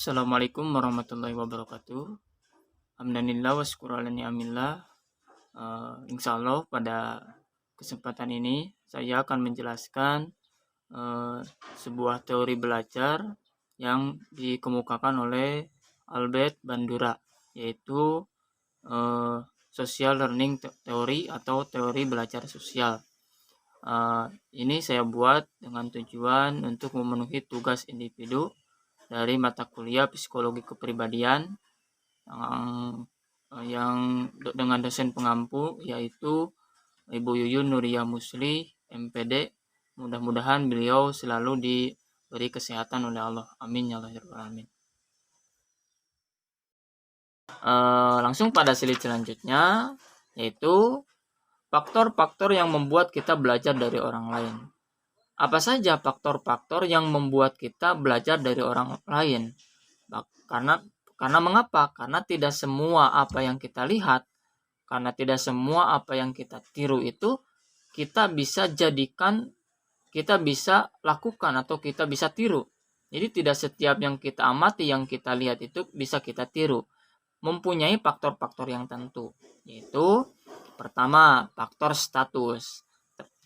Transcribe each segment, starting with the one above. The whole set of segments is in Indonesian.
Assalamualaikum warahmatullahi wabarakatuh. Alhamdulillah wa syukur ala ni'amillah. Insyaallah pada kesempatan ini saya akan menjelaskan sebuah teori belajar yang dikemukakan oleh Albert Bandura, yaitu social learning theory atau teori belajar sosial. Ini saya buat dengan tujuan untuk memenuhi tugas individu dari mata kuliah psikologi kepribadian yang dengan dosen pengampu yaitu Ibu Yuyun Nuria Musli MPD. Mudah-mudahan beliau selalu diberi kesehatan oleh Allah. Amin ya Allah. Amin. Langsung pada slide selanjutnya, yaitu faktor-faktor yang membuat kita belajar dari orang lain. Apa saja faktor-faktor yang membuat kita belajar dari orang lain? Karena mengapa? Karena tidak semua apa yang kita lihat, karena tidak semua apa yang kita tiru itu kita bisa jadikan, kita bisa lakukan atau kita bisa tiru. Jadi tidak setiap yang kita amati, yang kita lihat itu bisa kita tiru. Mempunyai faktor-faktor yang tentu. Yaitu pertama, faktor status.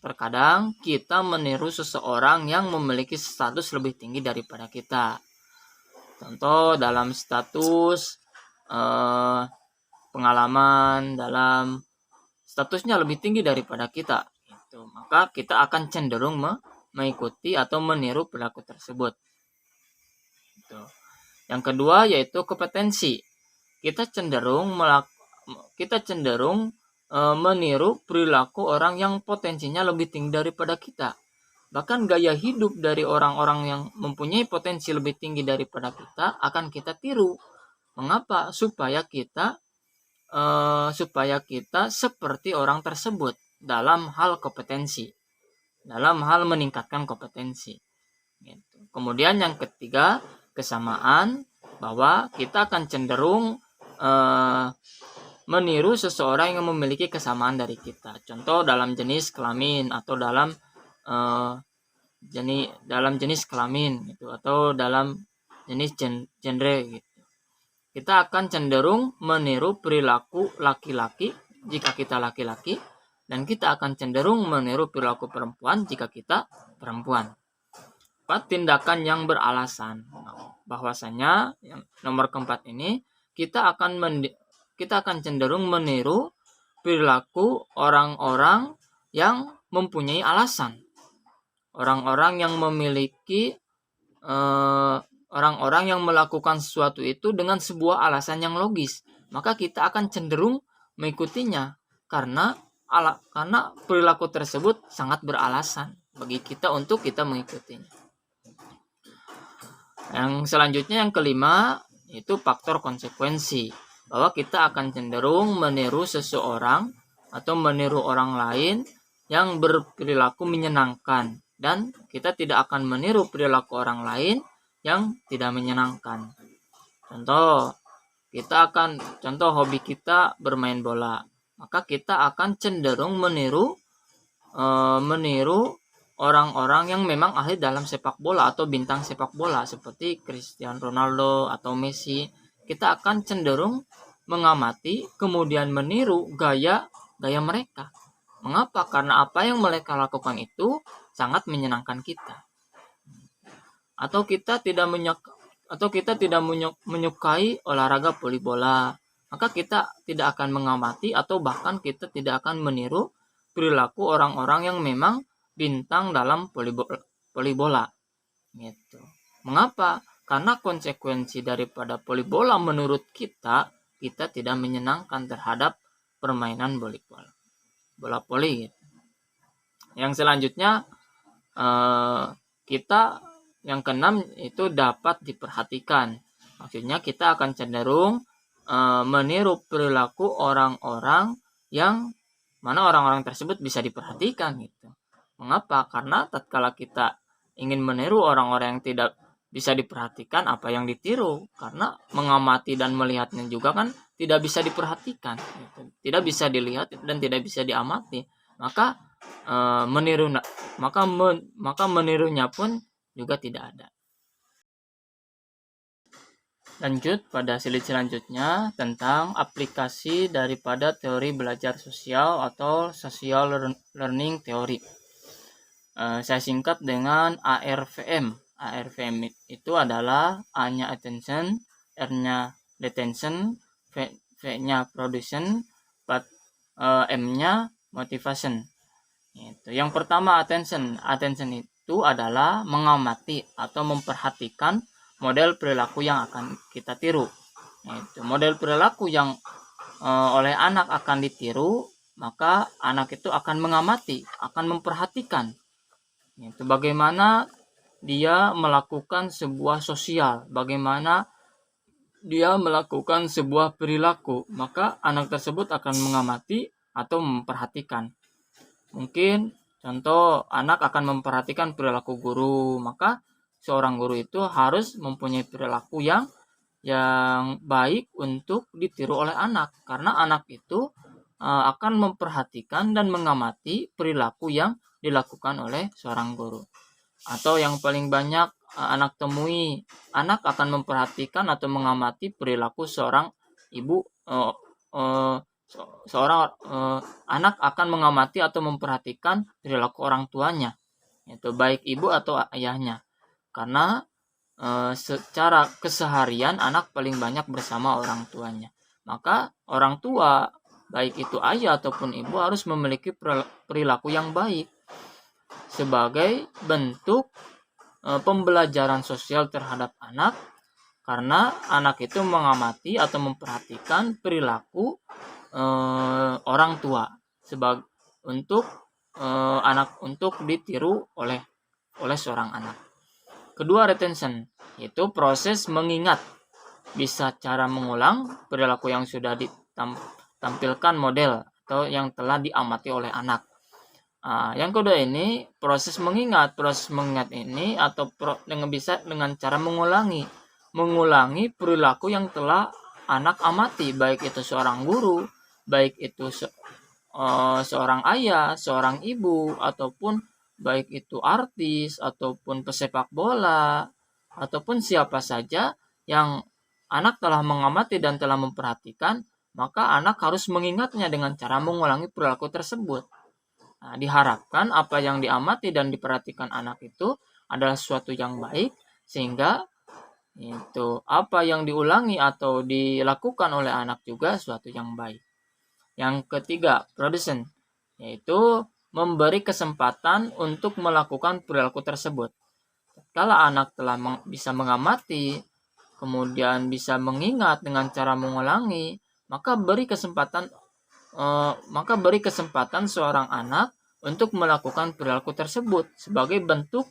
Terkadang kita meniru seseorang yang memiliki status lebih tinggi daripada kita. Contoh dalam status pengalaman, dalam statusnya lebih tinggi daripada kita, gitu. Maka kita akan cenderung mengikuti atau meniru perilaku tersebut. Gitu. Yang kedua yaitu kompetensi. Kita cenderung meniru perilaku orang yang potensinya lebih tinggi daripada kita. Bahkan gaya hidup dari orang-orang yang mempunyai potensi lebih tinggi daripada kita akan kita tiru. Mengapa? Supaya kita seperti orang tersebut dalam hal kompetensi, dalam hal meningkatkan kompetensi. Gitu. Kemudian yang ketiga, kesamaan, bahwa kita akan cenderung meniru seseorang yang memiliki kesamaan dari kita. Contoh dalam jenis kelamin atau dalam jenis kelamin gitu, atau dalam jenis genre gitu. Kita akan cenderung meniru perilaku laki-laki jika kita laki-laki, dan kita akan cenderung meniru perilaku perempuan jika kita perempuan. Tindakan yang beralasan. Bahwasanya yang nomor keempat ini kita akan cenderung meniru perilaku orang-orang yang mempunyai alasan. Orang-orang yang memiliki orang-orang yang melakukan sesuatu itu dengan sebuah alasan yang logis, maka kita akan cenderung mengikutinya karena perilaku tersebut sangat beralasan bagi kita untuk kita mengikutinya. Yang selanjutnya, yang kelima, itu faktor konsekuensi, bahwa kita akan cenderung meniru seseorang atau meniru orang lain yang berperilaku menyenangkan, dan kita tidak akan meniru perilaku orang lain yang tidak menyenangkan. Contoh hobi kita bermain bola, maka kita akan cenderung meniru orang-orang yang memang ahli dalam sepak bola atau bintang sepak bola seperti Cristiano Ronaldo atau Messi. Kita akan cenderung mengamati kemudian meniru gaya mereka. Mengapa? Karena apa yang mereka lakukan itu sangat menyenangkan kita. Atau kita tidak menyukai olahraga voli bola, maka kita tidak akan mengamati atau bahkan kita tidak akan meniru perilaku orang-orang yang memang bintang dalam voli bola. Gitu. Mengapa? Karena konsekuensi daripada voli bola menurut kita tidak menyenangkan terhadap permainan bola voli. Gitu. Yang selanjutnya yang keenam itu dapat diperhatikan. Maksudnya kita akan cenderung meniru perilaku orang-orang yang mana orang-orang tersebut bisa diperhatikan gitu. Mengapa? Karena tatkala kita ingin meniru orang-orang yang tidak bisa diperhatikan, apa yang ditiru? Karena mengamati dan melihatnya juga kan tidak bisa diperhatikan, gitu. Tidak bisa dilihat dan tidak bisa diamati. Maka menirunya pun juga tidak ada. Lanjut pada slide selanjutnya tentang aplikasi daripada teori belajar sosial atau social learning theory. Saya singkat dengan ARVM. ARVM itu adalah A-nya attention, R-nya retention, V-nya production, M-nya motivation. Itu. Yang pertama attention. Attention itu adalah mengamati atau memperhatikan model perilaku yang akan kita tiru. Itu. Model perilaku yang oleh anak akan ditiru, maka anak itu akan mengamati, akan memperhatikan. Itu bagaimana dia melakukan sebuah sosial, bagaimana dia melakukan sebuah perilaku, maka anak tersebut akan mengamati atau memperhatikan. Mungkin contoh anak akan memperhatikan perilaku guru, maka seorang guru itu harus mempunyai perilaku yang baik untuk ditiru oleh anak, karena anak itu akan memperhatikan dan mengamati perilaku yang dilakukan oleh seorang guru. Atau yang paling banyak anak temui, anak akan memperhatikan atau mengamati perilaku seorang ibu, anak akan mengamati atau memperhatikan perilaku orang tuanya, yaitu baik ibu atau ayahnya, karena secara keseharian anak paling banyak bersama orang tuanya. Maka orang tua, baik itu ayah ataupun ibu, harus memiliki perilaku yang baik sebagai bentuk pembelajaran sosial terhadap anak, karena anak itu mengamati atau memperhatikan perilaku orang tua untuk anak untuk ditiru oleh seorang anak. Kedua, retention, yaitu proses mengingat, bisa cara mengulang perilaku yang sudah ditampilkan model atau yang telah diamati oleh anak. Yang kedua ini proses mengingat. Proses mengingat ini atau bisa dengan cara mengulangi perilaku yang telah anak amati, baik itu seorang guru, baik itu seorang ayah, seorang ibu, ataupun baik itu artis ataupun pesepak bola ataupun siapa saja yang anak telah mengamati dan telah memperhatikan, maka anak harus mengingatnya dengan cara mengulangi perilaku tersebut. Diharapkan apa yang diamati dan diperhatikan anak itu adalah sesuatu yang baik, sehingga itu apa yang diulangi atau dilakukan oleh anak juga sesuatu yang baik. Yang ketiga, production, yaitu memberi kesempatan untuk melakukan perilaku tersebut. Kalau anak telah bisa mengamati, kemudian bisa mengingat dengan cara mengulangi, maka beri kesempatan seorang anak untuk melakukan perilaku tersebut sebagai bentuk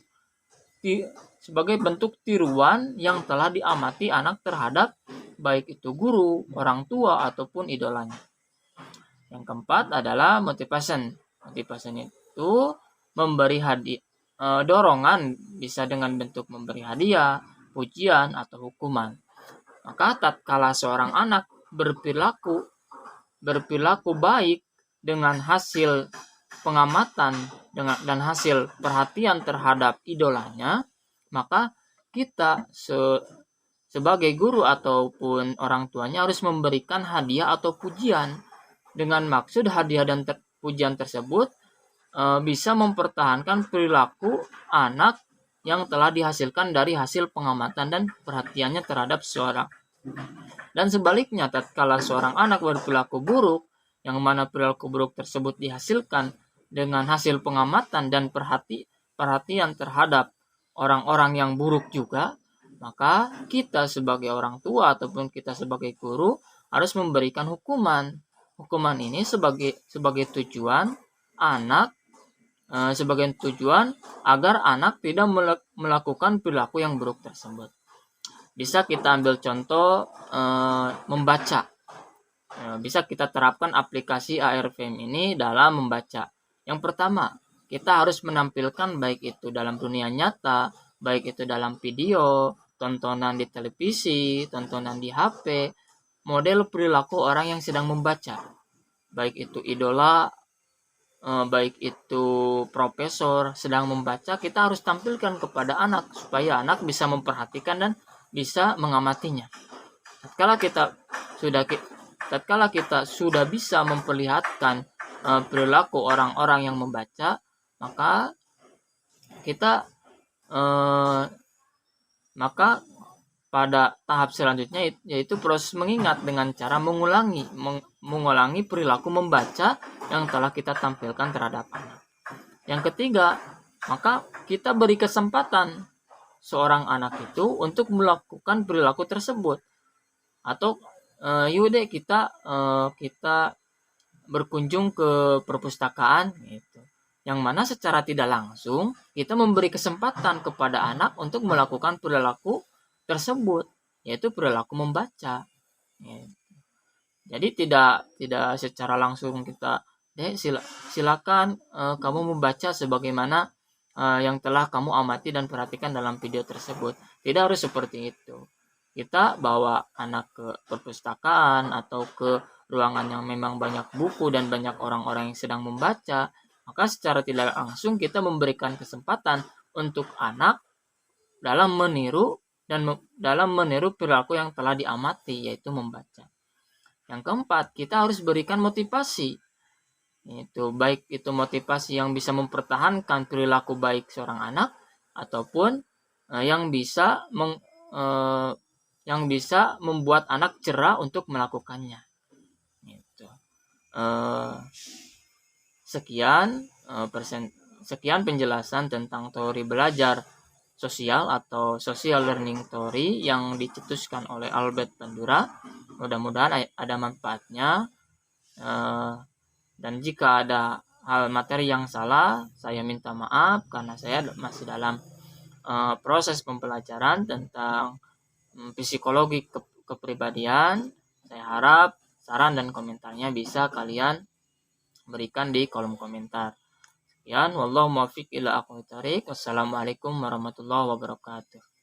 tiruan yang telah diamati anak terhadap baik itu guru, orang tua, ataupun idolanya. Yang keempat adalah motivation. Motivation itu memberi dorongan, bisa dengan bentuk memberi hadiah, pujian, atau hukuman. Maka tatkala seorang anak berperilaku baik dengan hasil pengamatan dan hasil perhatian terhadap idolanya, maka kita sebagai guru ataupun orang tuanya harus memberikan hadiah atau pujian, dengan maksud hadiah dan pujian tersebut bisa mempertahankan perilaku anak yang telah dihasilkan dari hasil pengamatan dan perhatiannya terhadap seorang. Dan sebaliknya, tatkala seorang anak berperilaku buruk, yang mana perilaku buruk tersebut dihasilkan dengan hasil pengamatan dan perhatian terhadap orang-orang yang buruk juga, maka kita sebagai orang tua ataupun kita sebagai guru harus memberikan hukuman. Hukuman ini sebagai tujuan agar anak tidak melakukan perilaku yang buruk tersebut. Bisa kita ambil contoh membaca. Bisa kita terapkan aplikasi ARVM ini dalam membaca. Yang pertama, kita harus menampilkan baik itu dalam dunia nyata, baik itu dalam video, tontonan di televisi, tontonan di HP, model perilaku orang yang sedang membaca, baik itu idola, baik itu profesor sedang membaca, kita harus tampilkan kepada anak supaya anak bisa memperhatikan dan bisa mengamatinya. tatkala kita sudah tatkala kita sudah bisa memperlihatkan perilaku orang-orang yang membaca, maka kita eh, maka pada tahap selanjutnya yaitu proses mengingat dengan cara mengulangi perilaku membaca yang telah kita tampilkan terhadap anak. Yang ketiga, maka kita beri kesempatan seorang anak itu untuk melakukan perilaku tersebut. Atau yuk deh kita berkunjung ke perpustakaan gitu. Yang mana secara tidak langsung kita memberi kesempatan kepada anak untuk melakukan perilaku tersebut, yaitu perilaku membaca. Gitu. Jadi tidak secara langsung kita silakan kamu membaca sebagaimana yang telah kamu amati dan perhatikan dalam video tersebut. Tidak harus seperti itu. Kita bawa anak ke perpustakaan atau ke ruangan yang memang banyak buku dan banyak orang-orang yang sedang membaca, maka secara tidak langsung kita memberikan kesempatan untuk anak dalam meniru dalam meniru perilaku yang telah diamati, yaitu membaca. Yang keempat, kita harus berikan motivasi. Baik itu motivasi yang bisa mempertahankan perilaku baik seorang anak ataupun yang bisa membuat anak cerah untuk melakukannya. Sekian penjelasan tentang teori belajar sosial atau social learning theory yang dicetuskan oleh Albert Bandura. Mudah-mudahan ada manfaatnya. Dan jika ada hal materi yang salah, saya minta maaf karena saya masih dalam proses pembelajaran tentang psikologi kepribadian. Saya harap saran dan komentarnya bisa kalian berikan di kolom komentar. Sekian, wallahu muwaffiq ila aqwamit thoriq. Wassalamualaikum warahmatullahi wabarakatuh.